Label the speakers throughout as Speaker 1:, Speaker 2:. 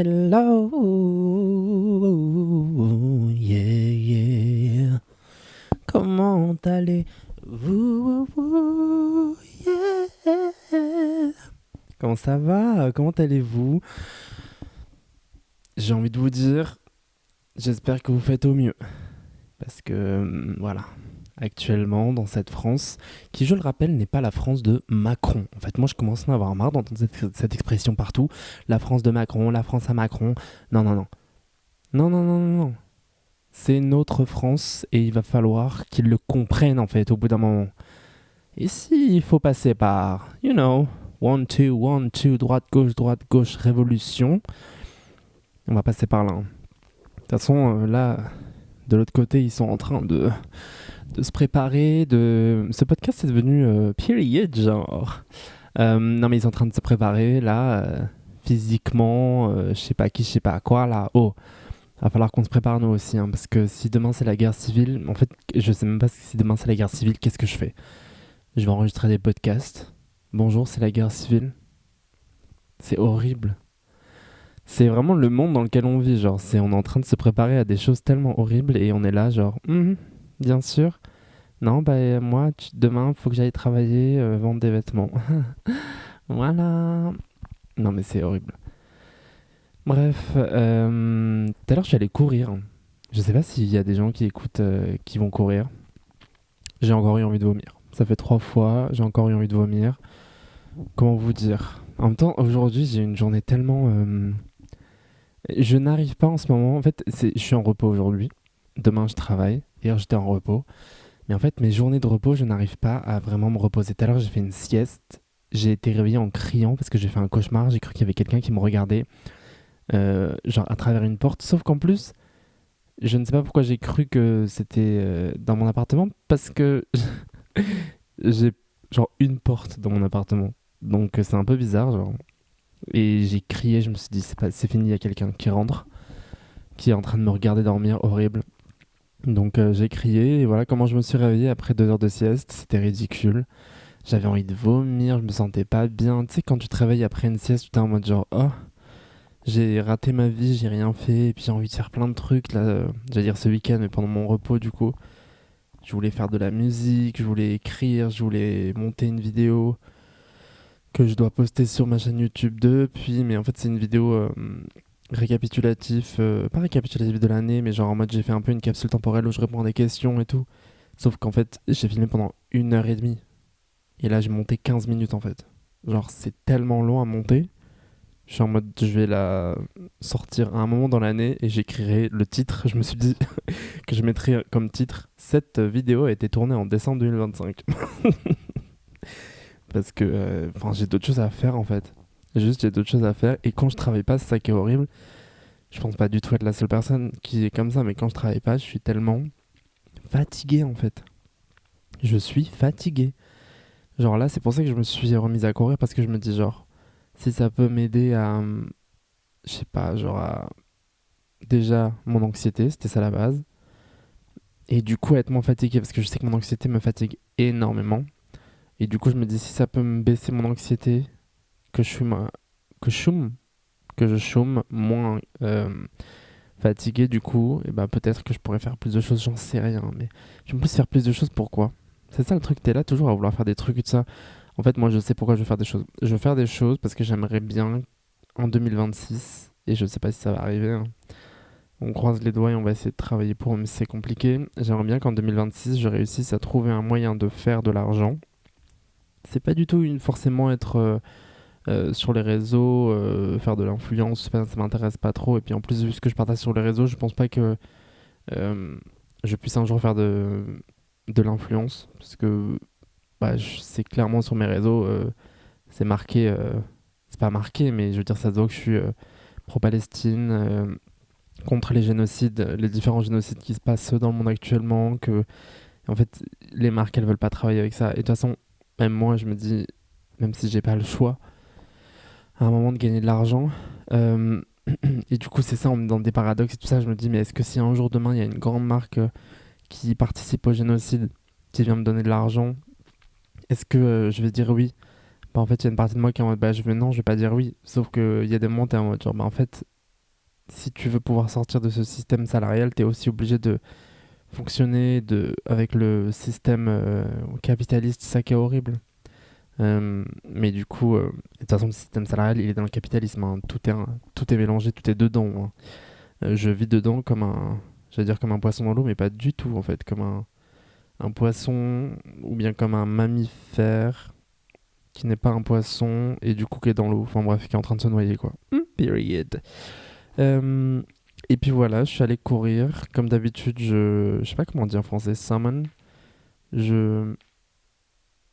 Speaker 1: Hello, yeah, yeah. Comment allez-vous, yeah. Comment ça va? Comment allez-vous? J'ai envie de vous dire, j'espère que vous faites au mieux. Parce que, voilà, actuellement, dans cette France, qui, je le rappelle, n'est pas la France de Macron. En fait, moi, je commence à en avoir marre d'entendre cette expression partout. La France de Macron, la France à Macron. Non, non, non. Non, non, non, non, non. C'est notre France et il va falloir qu'ils le comprennent en fait au bout d'un moment. Et si il faut passer par, one, two, droite, gauche, révolution, on va passer par là. De toute façon, là, de l'autre côté, ils sont en train de se préparer. Ce podcast est devenu period, genre. Non, mais ils sont en train de se préparer là, physiquement, je sais pas qui, je sais pas quoi, là. Oh, va falloir qu'on se prépare nous aussi, hein, parce que si demain c'est la guerre civile, en fait, je sais même pas si demain c'est la guerre civile, qu'est-ce que je fais? Je vais enregistrer des podcasts. Bonjour, c'est la guerre civile. C'est horrible. C'est vraiment le monde dans lequel on vit, genre, on est en train de se préparer à des choses tellement horribles et on est là, genre, bien sûr. Non, bah moi, demain, faut que j'aille travailler, vendre des vêtements. Voilà. Non, mais c'est horrible. Bref, tout à l'heure, je suis allé courir. Je sais pas s'il y a des gens qui écoutent, qui vont courir. J'ai encore eu envie de vomir. Ça fait 3 fois, j'ai encore eu envie de vomir. Comment vous dire? En même temps, aujourd'hui, j'ai une journée tellement... Je n'arrive pas en ce moment... En fait, je suis en repos aujourd'hui. Demain, je travaille. Hier, j'étais en repos. Mais en fait, mes journées de repos, je n'arrive pas à vraiment me reposer. Tout à l'heure, j'ai fait une sieste. J'ai été réveillé en criant parce que j'ai fait un cauchemar. J'ai cru qu'il y avait quelqu'un qui me regardait, genre à travers une porte. Sauf qu'en plus, je ne sais pas pourquoi j'ai cru que c'était dans mon appartement parce que j'ai genre une porte dans mon appartement. Donc c'est un peu bizarre, genre. Et j'ai crié, je me suis dit, c'est fini, il y a quelqu'un qui rentre, qui est en train de me regarder dormir, horrible. Donc j'ai crié, et voilà comment je me suis réveillé après 2 heures de sieste, c'était ridicule. J'avais envie de vomir, je me sentais pas bien. Tu sais, quand tu te réveilles après une sieste, tu es en mode genre, oh, j'ai raté ma vie, j'ai rien fait, et puis j'ai envie de faire plein de trucs, là, j'allais dire ce week-end, mais pendant mon repos, du coup. Je voulais faire de la musique, je voulais écrire, je voulais monter une vidéo que je dois poster sur ma chaîne YouTube depuis, mais en fait c'est une vidéo récapitulative, pas récapitulative de l'année, mais genre en mode j'ai fait un peu une capsule temporelle où je réponds à des questions et tout. Sauf qu'en fait j'ai filmé pendant 1 heure et demie, et là j'ai monté 15 minutes en fait. Genre c'est tellement long à monter, je suis en mode je vais la sortir à un moment dans l'année et j'écrirai le titre, je me suis dit que je mettrais comme titre cette vidéo a été tournée en décembre 2025. Parce que j'ai d'autres choses à faire en fait. Juste j'ai d'autres choses à faire et quand je travaille pas, c'est ça qui est horrible. Je pense pas du tout être la seule personne qui est comme ça, mais quand je travaille pas, je suis tellement fatigué en fait. Je suis fatigué. Genre là, c'est pour ça que je me suis remise à courir parce que je me dis genre si ça peut m'aider à je sais pas, genre à déjà mon anxiété, c'était ça la base. Et du coup être moins fatigué parce que je sais que mon anxiété me fatigue énormément. Et du coup, je me dis si ça peut me baisser mon anxiété, que je suis que je chôme, que je chôme moins fatigué du coup, et bah peut-être que je pourrais faire plus de choses, j'en sais rien. Mais je me pousse faire plus de choses, pourquoi? C'est ça le truc, t'es là toujours à vouloir faire des trucs et tout ça. En fait, moi je sais pourquoi je veux faire des choses. Je veux faire des choses parce que j'aimerais bien en 2026, et je sais pas si ça va arriver, hein. On croise les doigts et on va essayer de travailler pour, mais c'est compliqué. J'aimerais bien qu'en 2026, je réussisse à trouver un moyen de faire de l'argent. C'est pas du tout forcément être sur les réseaux, faire de l'influence, ça m'intéresse pas trop. Et puis en plus, vu ce que je partage sur les réseaux, je pense pas que euh, je puisse un jour faire de l'influence. Parce que bah, c'est clairement sur mes réseaux, c'est marqué, c'est pas marqué, mais je veux dire, ça se voit que je suis pro-Palestine, contre les génocides, les différents génocides qui se passent dans le monde actuellement. Que en fait, les marques, elles veulent pas travailler avec ça. Et de toute façon, même moi, je me dis, même si j'ai pas le choix, à un moment de gagner de l'argent. Euh, et du coup, c'est ça, on est dans des paradoxes et tout ça. Je me dis, mais est-ce que si un jour demain, il y a une grande marque qui participe au génocide, qui vient me donner de l'argent, est-ce que je vais dire oui? Bah, en fait, il y a une partie de moi qui est en mode, bah, non, je vais pas dire oui. Sauf qu'il y a des moments, t'es en mode, genre, bah, en fait, si tu veux pouvoir sortir de ce système salarial, tu es aussi obligé de fonctionner avec le système capitaliste, ça qui est horrible. Mais du coup, de toute façon, le système salarial, il est dans le capitalisme, hein. Tout est mélangé, tout est dedans, hein. Je vis dedans j'allais dire comme un poisson dans l'eau, mais pas du tout en fait, comme un poisson ou bien comme un mammifère qui n'est pas un poisson et du coup qui est dans l'eau. Enfin bref, qui est en train de se noyer quoi. Period. Euh, et puis voilà, je suis allé courir. Comme d'habitude, je sais pas comment on dit en français, summon. Je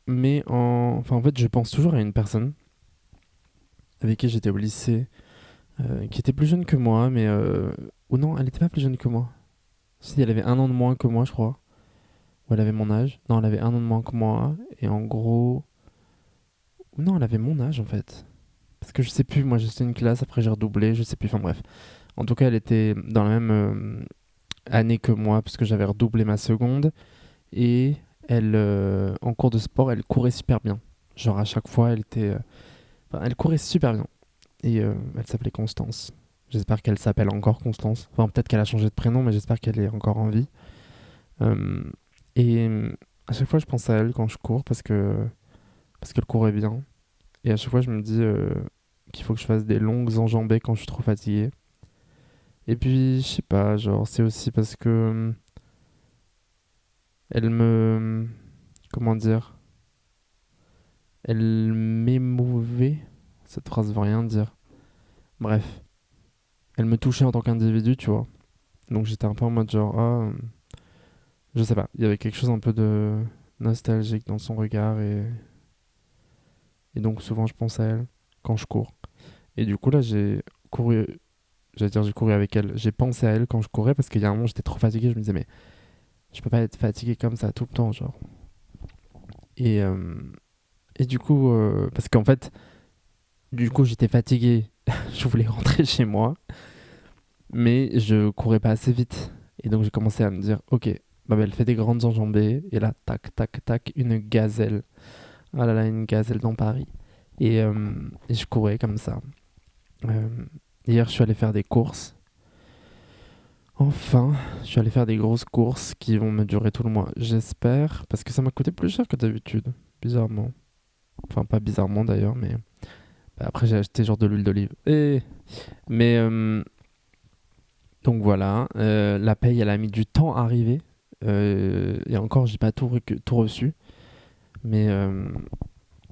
Speaker 1: Enfin en fait, je pense toujours à une personne avec qui j'étais au lycée, qui était plus jeune que moi, mais ou non, elle était pas plus jeune que moi. Si, elle avait 1 an de moins que moi, je crois. Ou elle avait mon âge. Non, elle avait 1 an de moins que moi. Et en gros, non, elle avait mon âge en fait. Parce que je sais plus, moi j'étais une classe, après j'ai redoublé, je sais plus, enfin bref. En tout cas, elle était dans la même année que moi, parce que j'avais redoublé ma seconde. Et elle, en cours de sport, elle courait super bien. Genre à chaque fois, enfin, elle courait super bien. Et elle s'appelait Constance. J'espère qu'elle s'appelle encore Constance. Enfin, peut-être qu'elle a changé de prénom, mais j'espère qu'elle est encore en vie. Euh, et à chaque fois, je pense à elle quand je cours parce qu'elle courait bien. Et à chaque fois, je me dis qu'il faut que je fasse des longues enjambées quand je suis trop fatigué. Et puis, je sais pas, genre, c'est aussi parce que elle me. Comment dire? Elle m'émouvait. Cette phrase veut rien dire. Bref, elle me touchait en tant qu'individu, tu vois. Donc j'étais un peu en mode genre, je sais pas, il y avait quelque chose un peu de nostalgique dans son regard et donc souvent je pense à elle quand je cours. Et du coup là couru, j'ai couru avec elle, j'ai pensé à elle quand je courais parce qu'il y a un moment j'étais trop fatigué, je me disais mais je peux pas être fatigué comme ça tout le temps, genre. Et, euh, et du coup, parce qu'en fait, du coup j'étais fatigué, je voulais rentrer chez moi, mais je courais pas assez vite. Et donc j'ai commencé à me dire, ok, bah, elle fait des grandes enjambées, et là, tac, tac, tac, une gazelle. Ah là là, une gazelle dans Paris. Et je courais comme ça. Euh, Hier, je suis allé faire des courses. Enfin, je suis allé faire des grosses courses qui vont me durer tout le mois. J'espère, parce que ça m'a coûté plus cher que d'habitude. Bizarrement. Enfin, pas bizarrement d'ailleurs, mais bah, après, j'ai acheté genre de l'huile d'olive. Mais donc voilà, la paye, elle a mis du temps à arriver. Et encore, j'ai pas tout reçu. Mais, euh,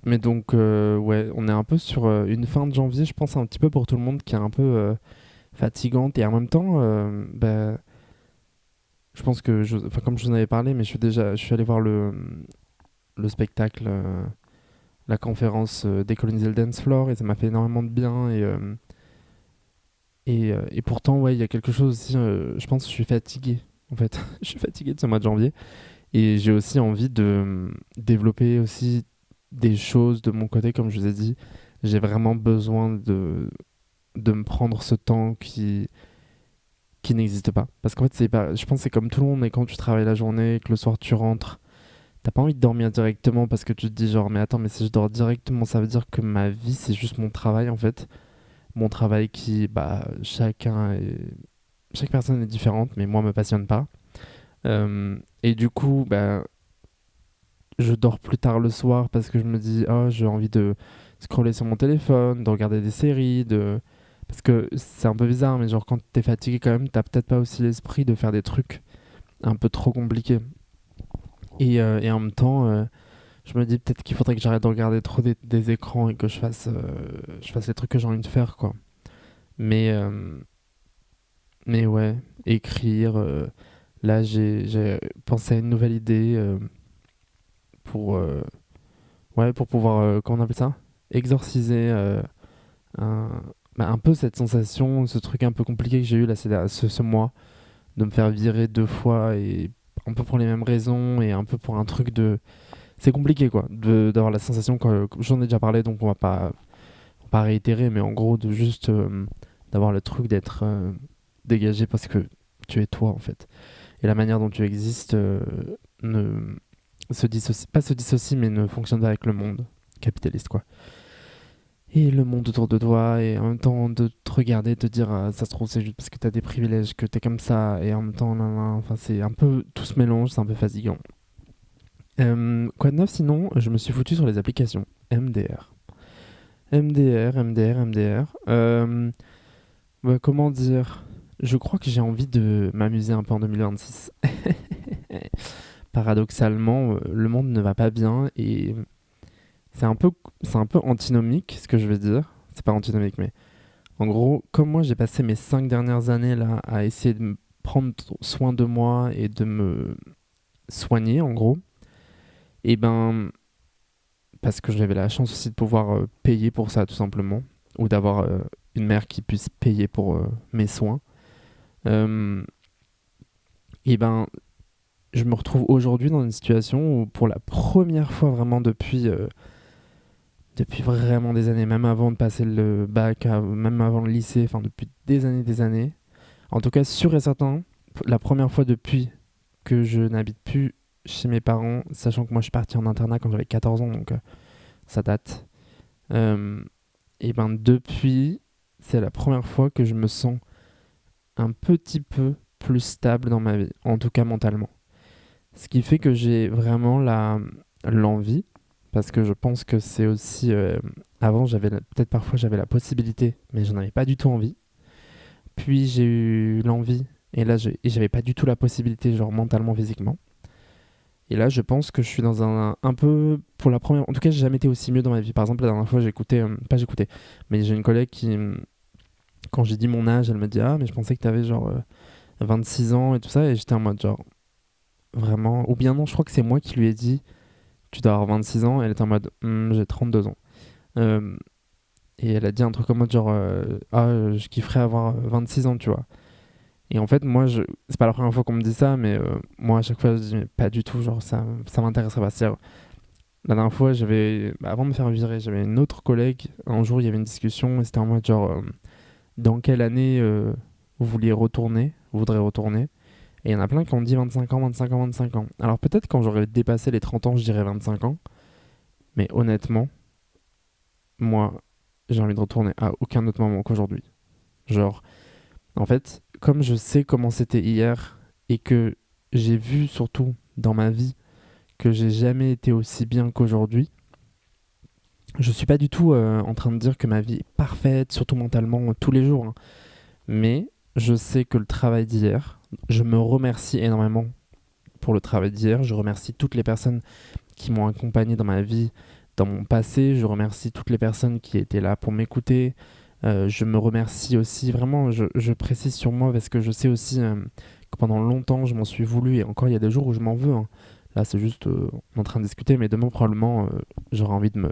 Speaker 1: mais donc, ouais, on est un peu sur une fin de janvier, je pense, un petit peu pour tout le monde, qui est un peu fatigante. Et en même temps, bah, je pense que, enfin, comme je vous en avais parlé, mais je suis allé voir le spectacle, la conférence Décoloniser le Dance Floor, et ça m'a fait énormément de bien. Et pourtant, ouais, il y a quelque chose aussi, je pense que je suis fatigué, en fait. Je suis fatigué de ce mois de janvier. Et j'ai aussi envie de développer aussi des choses de mon côté, comme je vous ai dit. J'ai vraiment besoin de me prendre ce temps qui n'existe pas. Parce qu'en fait, je pense que c'est comme tout le monde, mais quand tu travailles la journée et que le soir tu rentres, t'as pas envie de dormir directement parce que tu te dis genre, mais attends, mais si je dors directement, ça veut dire que ma vie, c'est juste mon travail, en fait. Mon travail qui, bah, chaque personne est différente, mais moi, me passionne pas. Et du coup, bah, je dors plus tard le soir parce que je me dis, oh, j'ai envie de scroller sur mon téléphone, de regarder des séries, parce que c'est un peu bizarre, mais genre quand t'es fatigué quand même, t'as peut-être pas aussi l'esprit de faire des trucs un peu trop compliqués. Et en même temps, je me dis peut-être qu'il faudrait que j'arrête de regarder trop des écrans et que je fasse les trucs que j'ai envie de faire, quoi. Mais, euh, mais ouais, écrire. Là, j'ai pensé à une nouvelle idée pour, ouais, pour pouvoir, comment on appelle ça? Exorciser un, un peu cette sensation, ce truc un peu compliqué que j'ai eu là, ce mois, de me faire virer 2 fois et un peu pour les mêmes raisons et un peu pour un truc de. C'est compliqué quoi, d'avoir la sensation que j'en ai déjà parlé donc on va pas réitérer, mais en gros de juste d'avoir le truc d'être dégagé parce que tu es toi en fait. Et la manière dont tu existes ne pas se dissocie, mais ne fonctionne pas avec le monde capitaliste quoi. et le monde autour de toi, et en même temps de te regarder et te dire ah, ça se trouve c'est juste parce que t'as des privilèges que t'es comme ça, et en même temps nan, nan, enfin c'est un peu tout ce mélange, c'est un peu fatigant. Quoi de neuf sinon, je me suis foutu sur les applications MDR. MDR, MDR, MDR. Bah, comment dire? Je crois que j'ai envie de m'amuser un peu en 2026. Paradoxalement, le monde ne va pas bien et c'est un peu, c'est un peu antinomique ce que je veux dire. C'est pas antinomique, mais en gros, comme moi j'ai passé mes 5 dernières années là à essayer de me prendre soin de moi et de me soigner en gros, et ben parce que j'avais la chance aussi de pouvoir payer pour ça tout simplement, ou d'avoir une mère qui puisse payer pour mes soins. Euh, et ben je me retrouve aujourd'hui dans une situation où pour la première fois vraiment depuis vraiment des années, même avant de passer le bac, même avant le lycée, enfin depuis des années, en tout cas sûr et certain, la première fois depuis que je n'habite plus chez mes parents, sachant que moi je suis parti en internat quand j'avais 14 ans, donc ça date. Euh, et ben depuis, c'est la première fois que je me sens un petit peu plus stable dans ma vie, en tout cas mentalement. Ce qui fait que j'ai vraiment l'envie, parce que je pense que c'est aussi... avant, peut-être parfois j'avais la possibilité, mais j'en avais pas du tout envie. Puis j'ai eu l'envie, et là, et j'avais pas du tout la possibilité, genre mentalement, physiquement. Et là, je pense que je suis dans un peu... Pour la première... En tout cas, j'ai jamais été aussi mieux dans ma vie. Par exemple, la dernière fois, j'écoutais... pas j'écoutais, mais j'ai une collègue qui... quand j'ai dit mon âge, elle me dit «Ah, mais je pensais que t'avais genre 26 ans et tout ça». Et j'étais en mode genre... Vraiment... Ou bien non, je crois que c'est moi qui lui ai dit tu dois avoir 26 ans. Elle était en mode j'ai 32 ans. Euh, et elle a dit un truc comme mode genre je kifferais avoir 26 ans, tu vois. Et en fait, moi, c'est pas la première fois qu'on me dit ça, mais moi, à chaque fois, je dis mais pas du tout, genre ça m'intéresserait pas. C'est-à-dire, la dernière fois, avant de me faire virer, j'avais une autre collègue. Un jour, il y avait une discussion et c'était en mode genre dans quelle année vous voudrez retourner. Et il y en a plein qui ont dit 25 ans, 25 ans, 25 ans. Alors peut-être quand j'aurais dépassé les 30 ans, je dirais 25 ans. Mais honnêtement, moi, j'ai envie de retourner à aucun autre moment qu'aujourd'hui. Genre, en fait, comme je sais comment c'était hier et que j'ai vu surtout dans ma vie que j'ai jamais été aussi bien qu'aujourd'hui, je suis pas du tout en train de dire que ma vie est parfaite, surtout mentalement, tous les jours, hein. Mais je sais que le travail d'hier, je me remercie énormément pour le travail d'hier. Je remercie toutes les personnes qui m'ont accompagné dans ma vie, dans mon passé. Je remercie toutes les personnes qui étaient là pour m'écouter. Je me remercie aussi, vraiment, je précise sur moi parce que je sais aussi que pendant longtemps, je m'en suis voulu et encore, il y a des jours où je m'en veux, hein. Là, c'est juste, on est en train de discuter, mais demain, probablement, j'aurai envie de me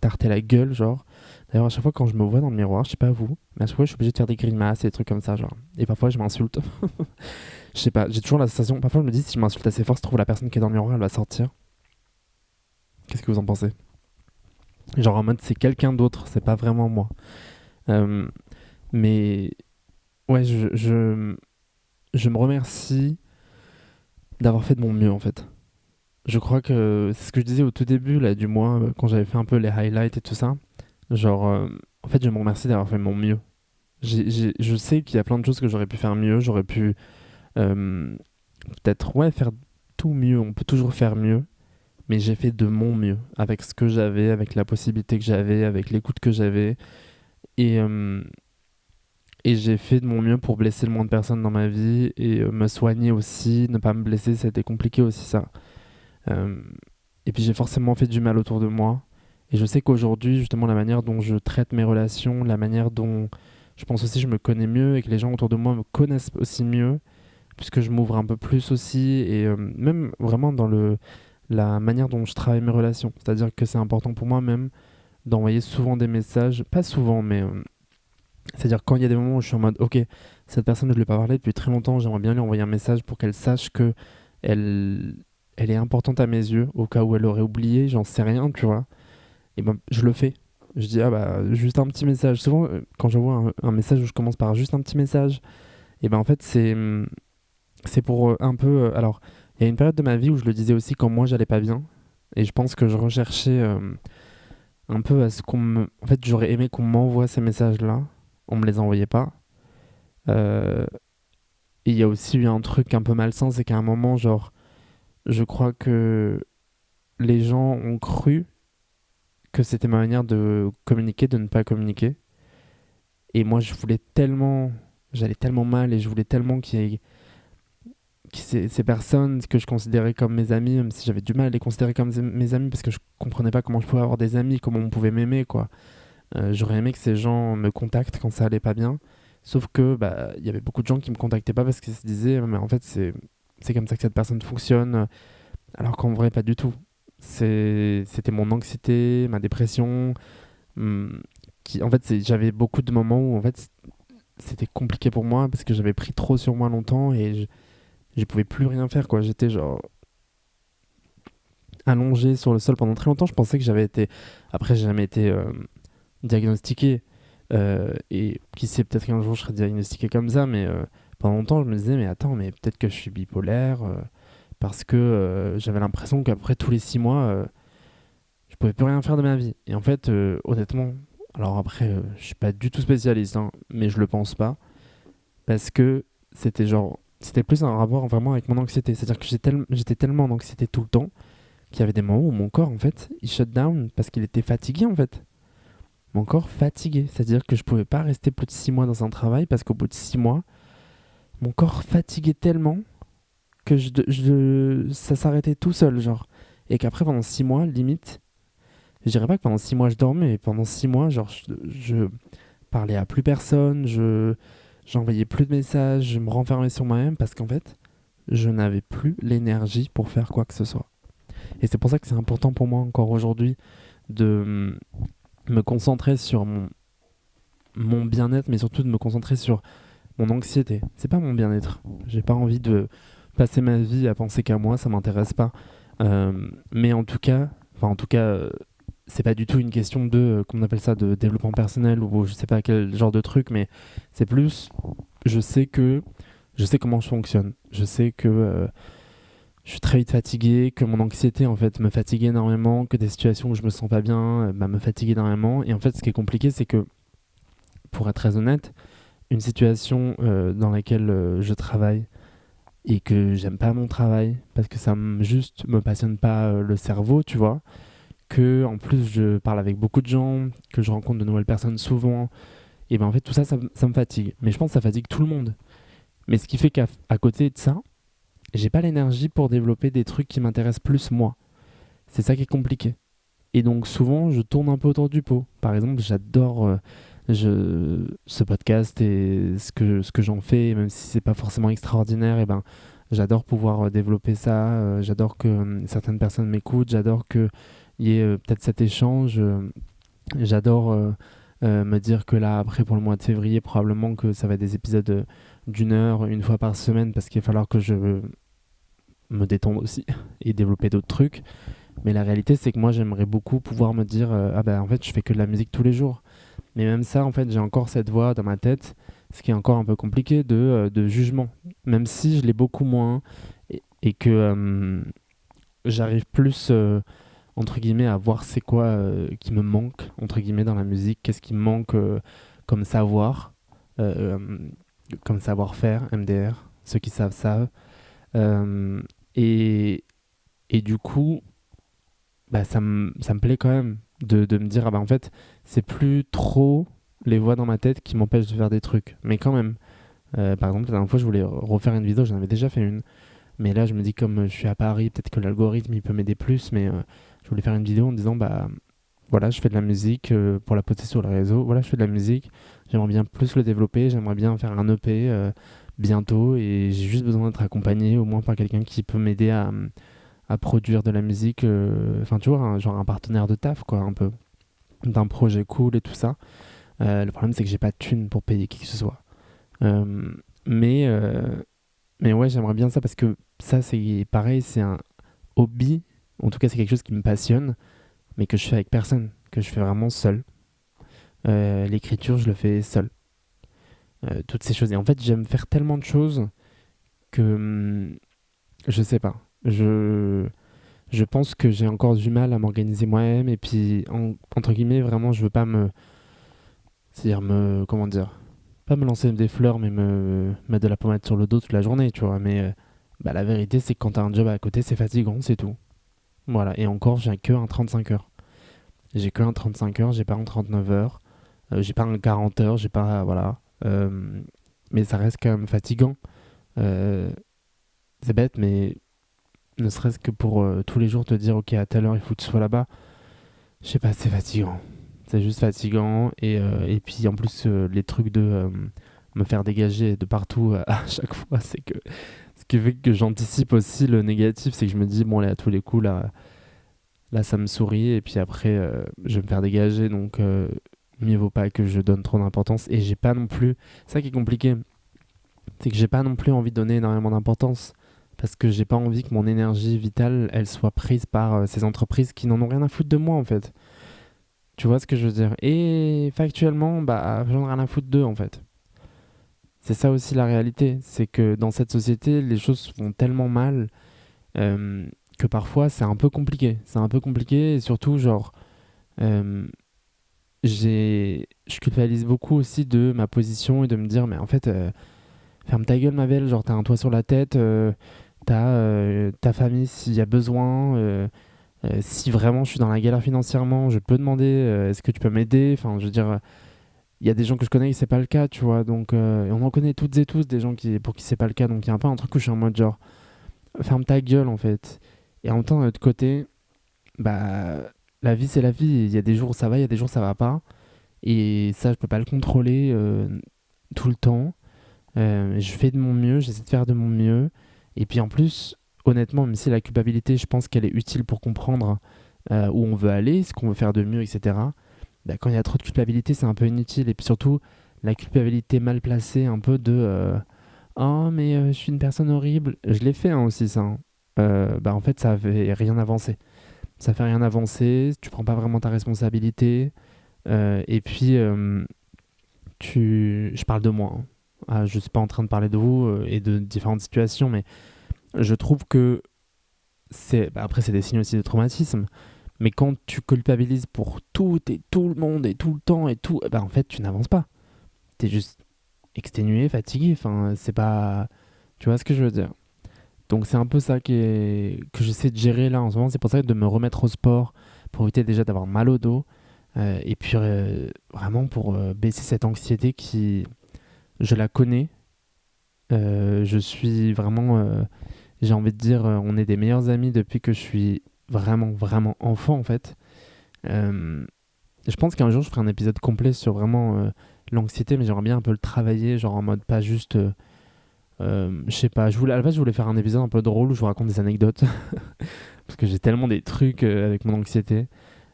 Speaker 1: tarter la gueule, genre. D'ailleurs, à chaque fois quand je me vois dans le miroir, je sais pas vous, mais à chaque fois, je suis obligé de faire des grimaces et des trucs comme ça, genre. Et parfois, je m'insulte. Je sais pas, j'ai toujours la sensation, parfois, je me dis, si je m'insulte assez fort, se trouve la personne qui est dans le miroir, elle va sortir. Qu'est-ce que vous en pensez? Genre en mode, c'est quelqu'un d'autre, c'est pas vraiment moi. Euh, mais ouais, je me remercie d'avoir fait de mon mieux en fait. Je crois que c'est ce que je disais au tout début là, du mois, quand j'avais fait un peu les highlights et tout ça. Genre, en fait, je me remercie d'avoir fait mon mieux. Je sais qu'il y a plein de choses que j'aurais pu faire mieux. J'aurais pu euh, peut-être ouais, faire tout mieux. On peut toujours faire mieux. Mais j'ai fait de mon mieux avec ce que j'avais, avec la possibilité que j'avais, avec l'écoute que j'avais. Et, euh, Et j'ai fait de mon mieux pour blesser le moins de personnes dans ma vie et me soigner aussi, ne pas me blesser, ça a été compliqué aussi ça. Euh, et puis j'ai forcément fait du mal autour de moi. Et je sais qu'aujourd'hui, justement, la manière dont je traite mes relations, la manière dont je pense aussi je me connais mieux et que les gens autour de moi me connaissent aussi mieux, puisque je m'ouvre un peu plus aussi, et même vraiment dans la manière dont je travaille mes relations. C'est-à-dire que c'est important pour moi même d'envoyer souvent des messages, pas souvent, mais c'est-à-dire quand il y a des moments où je suis en mode ok, cette personne je ne lui ai pas parlé depuis très longtemps, j'aimerais bien lui envoyer un message pour qu'elle sache que elle, elle est importante à mes yeux, au cas où elle aurait oublié, j'en sais rien, tu vois. Et ben je le fais. Je dis ah bah juste un petit message. Souvent quand je vois un message où je commence par juste un petit message, et ben en fait c'est pour un peu alors il y a une période de ma vie où je le disais aussi quand moi j'allais pas bien et je pense que je recherchais un peu à ce qu'on me... En fait, j'aurais aimé qu'on m'envoie ces messages-là. On me les envoyait pas. Euh, et il y a aussi eu un truc un peu malsain, c'est qu'à un moment, genre, je crois que les gens ont cru que c'était ma manière de communiquer, de ne pas communiquer. Et moi, j'allais tellement mal et je voulais tellement ces personnes que je considérais comme mes amis, même si j'avais du mal à les considérer comme mes amis parce que je comprenais pas comment je pouvais avoir des amis, comment on pouvait m'aimer, quoi. J'aurais aimé que ces gens me contactent quand ça allait pas bien. Sauf que bah il y avait beaucoup de gens qui me contactaient pas parce qu'ils se disaient mais en fait c'est comme ça que cette personne fonctionne, alors qu'en vrai pas du tout. C'était mon anxiété, ma dépression, hum, qui en fait j'avais beaucoup de moments où en fait c'était compliqué pour moi parce que j'avais pris trop sur moi longtemps et je pouvais plus rien faire, quoi. J'étais genre allongé sur le sol pendant très longtemps. Je pensais que j'avais été. Après, j'ai jamais été diagnostiqué. Et qui sait, peut-être qu'un jour je serai diagnostiqué comme ça. Mais pendant longtemps, je me disais, mais attends, mais peut-être que je suis bipolaire. Parce que j'avais l'impression qu'après tous les 6 mois, je pouvais plus rien faire de ma vie. Et en fait, honnêtement, alors après, je suis pas du tout spécialiste, hein, mais je le pense pas. Parce que c'était genre. C'était plus un rapport vraiment avec mon anxiété. C'est-à-dire que j'étais tellement en anxiété tout le temps qu'il y avait des moments où mon corps, en fait, il shut down parce qu'il était fatigué, en fait. Mon corps fatigué. C'est-à-dire que je pouvais pas rester plus de 6 mois dans un travail parce qu'au bout de 6 mois, mon corps fatiguait tellement que ça s'arrêtait tout seul, genre. Et qu'après, pendant 6 mois, limite, je dirais pas que pendant 6 mois je dormais, mais pendant 6 mois, genre, je parlais à plus personne, j'envoyais plus de messages, je me renfermais sur moi-même parce qu'en fait, je n'avais plus l'énergie pour faire quoi que ce soit. Et c'est pour ça que c'est important pour moi encore aujourd'hui de me concentrer sur mon bien-être, mais surtout de me concentrer sur mon anxiété. C'est pas mon bien-être. J'ai pas envie de passer ma vie à penser qu'à moi, ça m'intéresse pas. Mais en tout cas, c'est pas du tout une question de, comment on appelle ça, de développement personnel ou je sais pas quel genre de truc, mais c'est plus, je sais que, je sais comment je fonctionne. Je sais que je suis très vite fatigué, que mon anxiété en fait me fatigue énormément, que des situations où je me sens pas bien me fatiguent énormément. Et en fait, ce qui est compliqué, c'est que, pour être très honnête, une situation dans laquelle je travaille et que j'aime pas mon travail parce que juste me passionne pas le cerveau, tu vois, que en plus je parle avec beaucoup de gens, que je rencontre de nouvelles personnes souvent, et ben en fait tout ça, ça me fatigue. Mais je pense que ça fatigue tout le monde. Mais ce qui fait qu'à à côté de ça, j'ai pas l'énergie pour développer des trucs qui m'intéressent plus moi. C'est ça qui est compliqué. Et donc souvent, je tourne un peu autour du pot. Par exemple, j'adore ce podcast et ce que j'en fais, même si c'est pas forcément extraordinaire, et ben, j'adore pouvoir développer ça. J'adore que certaines personnes m'écoutent. J'adore qu'il y ait peut-être cet échange. J'adore me dire que là, après, pour le mois de février, probablement que ça va être des épisodes d'1 heure, une fois par semaine, parce qu'il va falloir que je me détendre aussi et développer d'autres trucs. Mais la réalité, c'est que moi, j'aimerais beaucoup pouvoir me dire ah ben en fait, je fais que de la musique tous les jours. Mais même ça, en fait, j'ai encore cette voix dans ma tête, ce qui est encore un peu compliqué de jugement. Même si je l'ai beaucoup moins et que j'arrive plus, entre guillemets, à voir c'est quoi qui me manque, entre guillemets, dans la musique, qu'est-ce qui me manque comme savoir, euh, comme savoir-faire, MDR, ceux qui savent savent. Euh, et, et du coup, bah, ça me plaît quand même de me dire, ah bah en fait, c'est plus trop les voix dans ma tête qui m'empêchent de faire des trucs. Mais quand même, par exemple, la dernière fois, je voulais refaire une vidéo, j'en avais déjà fait une. Mais là, je me dis, comme je suis à Paris, peut-être que l'algorithme, il peut m'aider plus. Mais je voulais faire une vidéo en disant, bah voilà, je fais de la musique pour la poster sur le réseau. Voilà, je fais de la musique. J'aimerais bien plus le développer. J'aimerais bien faire un EP bientôt. Et j'ai juste besoin d'être accompagné, au moins par quelqu'un qui peut m'aider à produire de la musique, enfin tu vois, genre un partenaire de taf, quoi, un peu, d'un projet cool et tout ça. Le problème, c'est que j'ai pas de thune pour payer qui que ce soit. Euh, mais, euh, mais ouais, j'aimerais bien ça parce que ça, c'est pareil, c'est un hobby, en tout cas, c'est quelque chose qui me passionne, mais que je fais avec personne, que je fais vraiment seul. L'écriture, je le fais seul. Toutes ces choses. Et en fait, j'aime faire tellement de choses que je sais pas. Je pense que j'ai encore du mal à m'organiser moi-même et puis entre guillemets vraiment je veux pas me, c'est-à-dire me, comment dire, pas me lancer des fleurs mais me mettre de la pommade sur le dos toute la journée, tu vois. Mais bah, la vérité c'est que quand t'as un job à côté c'est fatigant, c'est tout. Voilà. Et encore j'ai que un 35 heures. J'ai que un 35 heures, j'ai pas un 39 heures, j'ai pas un 40 heures, j'ai pas voilà. Mais ça reste quand même fatigant. Euh, c'est bête mais ne serait-ce que pour tous les jours te dire ok à telle heure il faut que tu sois là-bas. Je sais pas, c'est fatigant. C'est juste fatigant. Et puis en plus, les trucs de me faire dégager de partout à chaque fois, c'est que ce qui fait que j'anticipe aussi le négatif, c'est que je me dis, bon, allez, à tous les coups, là ça me sourit. Et puis après, je vais me faire dégager. Donc, mieux vaut pas que je donne trop d'importance. Et j'ai pas non plus. C'est ça qui est compliqué. C'est que j'ai pas non plus envie de donner énormément d'importance. Parce que j'ai pas envie que mon énergie vitale, elle soit prise par ces entreprises qui n'en ont rien à foutre de moi, en fait. Tu vois ce que je veux dire? Et factuellement, bah, j'en ai rien à foutre d'eux en fait. C'est ça aussi la réalité. C'est que dans cette société, les choses vont tellement mal euh, que parfois c'est un peu compliqué. C'est un peu compliqué et surtout, genre, euh, je culpabilise beaucoup aussi de ma position et de me dire, mais en fait, ferme ta gueule, ma belle. Genre, t'as un toit sur la tête, t'as ta famille s'il y a besoin. Si vraiment je suis dans la galère financièrement, je peux demander est-ce que tu peux m'aider? Enfin, je veux dire, il y a des gens que je connais et c'est pas le cas, tu vois. Donc, et on en connaît toutes et tous des gens pour qui c'est pas le cas. Donc, il y a un peu un truc où je suis en mode genre, ferme ta gueule en fait. Et en même temps, d'un autre côté, bah, la vie c'est la vie. Il y a des jours où ça va, il y a des jours où ça va pas. Et ça, je peux pas le contrôler tout le temps. Je fais de mon mieux, j'essaie de faire de mon mieux. Et puis en plus, honnêtement, même si la culpabilité, je pense qu'elle est utile pour comprendre où on veut aller, ce qu'on veut faire de mieux, etc. Bah, quand il y a trop de culpabilité, c'est un peu inutile. Et puis surtout, la culpabilité mal placée, un peu de oh, mais je suis une personne horrible. Je l'ai fait hein, aussi, ça. Hein. Bah, en fait, ça fait rien avancer. Ça fait rien avancer, tu prends pas vraiment ta responsabilité. Et puis, je parle de moi. Hein. Je suis pas en train de parler de vous et de différentes situations, mais je trouve que bah, après, c'est des signes aussi de traumatisme. Mais quand tu culpabilises pour tout et tout le monde et tout le temps et tout, bah en fait, tu n'avances pas. T'es juste exténué, fatigué. Enfin, c'est pas. Tu vois ce que je veux dire? Donc, c'est un peu ça que j'essaie de gérer là en ce moment. C'est pour ça que de me remettre au sport pour éviter déjà d'avoir mal au dos. Et puis, vraiment pour baisser cette anxiété qui. Je la connais. Je suis vraiment. J'ai envie de dire, on est des meilleurs amis depuis que je suis vraiment, vraiment enfant en fait. Euh, je pense qu'un jour je ferai un épisode complet sur vraiment l'anxiété, mais j'aimerais bien un peu le travailler, genre en mode pas juste. Je sais pas, à la base je voulais faire un épisode un peu drôle où je vous raconte des anecdotes, parce que j'ai tellement des trucs avec mon anxiété.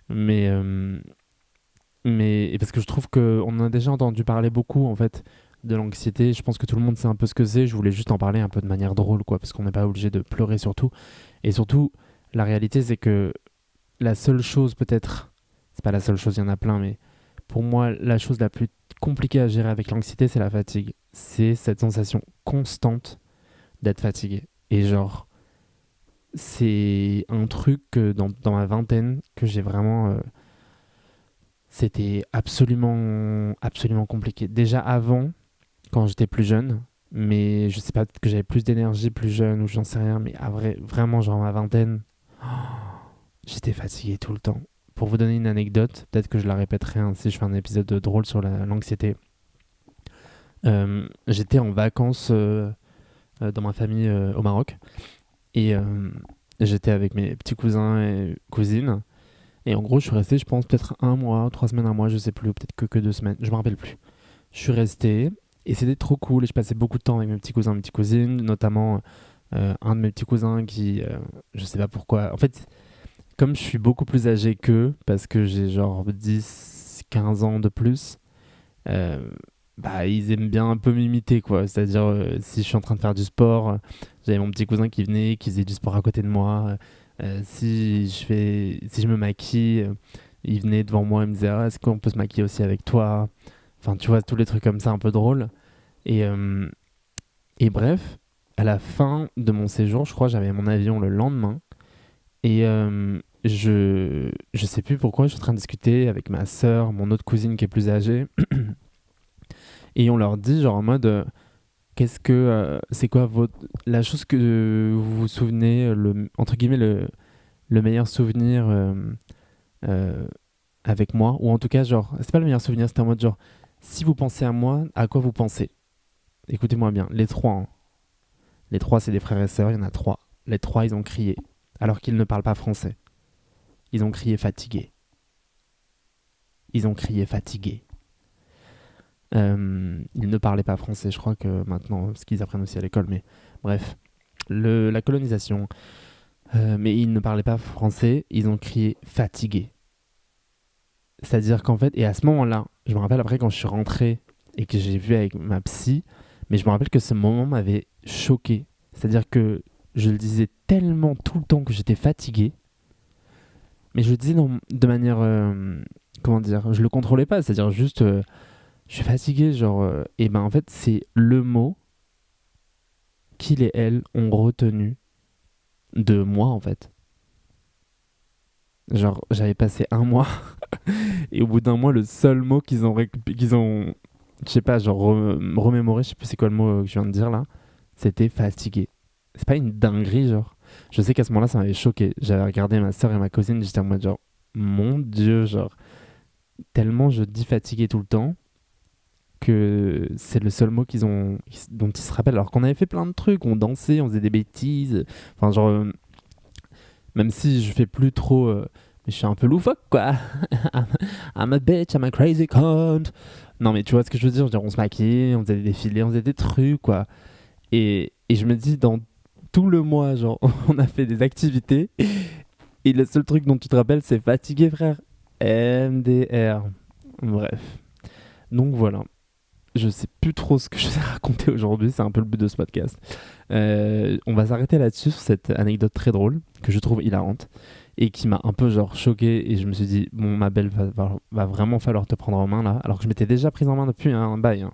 Speaker 1: Mais, et parce que je trouve qu'on en a déjà entendu parler beaucoup en fait de l'anxiété. Je pense que tout le monde sait un peu ce que c'est. Je voulais juste en parler un peu de manière drôle, quoi, parce qu'on n'est pas obligé de pleurer surtout. Et surtout, la réalité c'est que la seule chose peut-être, c'est pas la seule chose, il y en a plein, mais pour moi, la chose la plus compliquée à gérer avec l'anxiété, c'est la fatigue. C'est cette sensation constante d'être fatigué. Et genre, c'est un truc que dans ma vingtaine que j'ai vraiment... c'était absolument, absolument compliqué. Déjà avant, quand j'étais plus jeune, mais je sais pas, peut-être que j'avais plus d'énergie plus jeune ou j'en sais rien, mais vraiment, genre ma vingtaine, j'étais fatigué tout le temps. Pour vous donner une anecdote, peut-être que je la répéterai hein, si je fais un épisode drôle sur l'anxiété. J'étais en vacances dans ma famille au Maroc et j'étais avec mes petits cousins et cousines. Et en gros, je suis resté, je pense, peut-être un mois, 3 semaines, un mois, je sais plus, ou peut-être que 2 semaines, je me rappelle plus. Je suis resté et c'était trop cool et je passais beaucoup de temps avec mes petits cousins, mes petites cousines, notamment un de mes petits cousins qui, je sais pas pourquoi, en fait, comme je suis beaucoup plus âgé qu'eux, parce que j'ai genre 10, 15 ans de plus, euh, bah, ils aiment bien un peu m'imiter, quoi. C'est-à-dire, si je suis en train de faire du sport, j'avais mon petit cousin qui venait, qui faisait du sport à côté de moi. Si je me maquille, il venait devant moi et me disait, ah, est-ce qu'on peut se maquiller aussi avec toi? Enfin, tu vois, tous les trucs comme ça un peu drôles. Et, euh, et bref, à la fin de mon séjour, je crois, j'avais mon avion le lendemain. Et je sais plus pourquoi, je suis en train de discuter avec ma sœur, mon autre cousine qui est plus âgée, et on leur dit, genre en mode, c'est quoi la chose que vous vous souvenez, entre guillemets, le meilleur souvenir euh, avec moi, ou en tout cas, genre, c'est pas le meilleur souvenir, c'était en mode, genre, si vous pensez à moi, à quoi vous pensez? Écoutez-moi bien, les trois, hein. Les trois, c'est des frères et sœurs, il y en a trois. Les trois, ils ont crié, alors qu'ils ne parlent pas français. Ils ont crié fatigués. Ils ont crié fatigués. Ils ne parlaient pas français, je crois que maintenant, parce qu'ils apprennent aussi à l'école, mais bref. La colonisation. Mais ils ne parlaient pas français, ils ont crié fatigués. C'est-à-dire qu'en fait, et à ce moment-là, je me rappelle après quand je suis rentré et que j'ai vu avec ma psy, mais je me rappelle que ce moment m'avait choqué. C'est-à-dire que je le disais tellement tout le temps que j'étais fatigué, mais je le disais de manière, comment dire, je le contrôlais pas, c'est-à-dire juste, je suis fatigué, genre, et ben en fait, c'est le mot qu'il et elle ont retenu de moi, en fait. Genre, j'avais passé un mois, et au bout d'un mois, le seul mot je sais pas, genre, remémoré, je sais plus c'est quoi le mot que je viens de dire là, c'était fatigué. C'est pas une dinguerie, genre. Je sais qu'à ce moment-là, ça m'avait choqué. J'avais regardé ma soeur et ma cousine, j'étais en mode genre, mon Dieu, genre, tellement je dis fatigué tout le temps que c'est le seul mot dont ils se rappellent. Alors qu'on avait fait plein de trucs, on dansait, on faisait des bêtises. Enfin, genre, même si je fais plus trop. Mais je suis un peu loufoque, quoi. I'm a bitch, I'm a crazy cunt. Non, mais tu vois ce que je veux dire? On se maquillait, on faisait des défilés, on faisait des trucs, quoi. Et je me dis, dans tout le mois, genre, on a fait des activités. Et le seul truc dont tu te rappelles, c'est fatigué, frère. MDR. Bref. Donc voilà. Je sais plus trop ce que je vais raconter aujourd'hui, c'est un peu le but de ce podcast. On va s'arrêter là-dessus, sur cette anecdote très drôle, que je trouve hilarante, et qui m'a un peu genre choqué, et je me suis dit, bon ma belle, va vraiment falloir te prendre en main là, alors que je m'étais déjà prise en main depuis un bail, hein.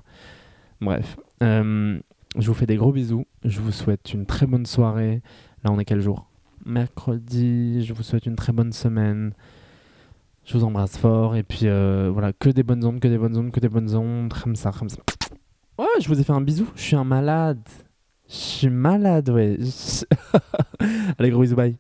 Speaker 1: Bref, je vous fais des gros bisous, je vous souhaite une très bonne soirée. Là on est quel jour? Mercredi, je vous souhaite une très bonne semaine. Je vous embrasse fort, et puis voilà, que des bonnes ondes, que des bonnes ondes, que des bonnes ondes, comme ça, comme ça. Ouais, je vous ai fait un bisou, je suis un malade. Je suis malade, ouais. Allez, gros bisous, bye.